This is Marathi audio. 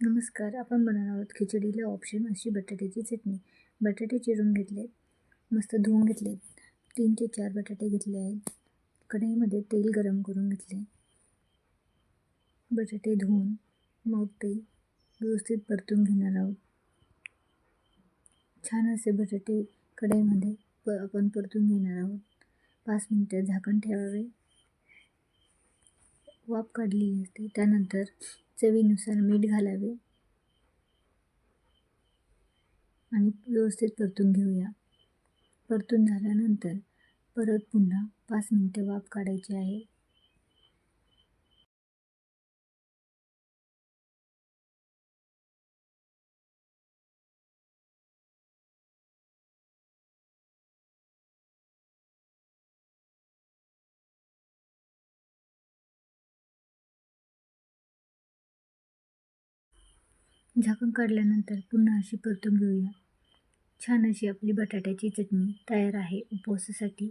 नमस्कार. आपण बनवणार आहोत खिचडीला ऑप्शन अशी बटाट्याची चटणी. बटाटे चिरून घेतले, मस्त धुवून घेतले. 3 ते 4 बटाटे घेतले आहेत. कढईमध्ये तेल गरम करून घेतले. बटाटे धुवून मग ते व्यवस्थित परतून घेणार आहोत. छान असे बटाटे कढईमध्ये आपण परतून घेणार आहोत. 5 मिनिटे झाकण ठेवावे. वाफ काढली असते. त्यानंतर चवीनुसार मीठ घालावे आणि व्यवस्थित परतून घेऊया. परतून झाल्यानंतर परत पुन्हा 5 मिनिटे वाफ काढायची आहे. झाकण काढल्यानंतर पुन्हा अशी परतून घेऊया. छान अशी आपली बटाट्याची चटणी तयार आहे उपवासासाठी.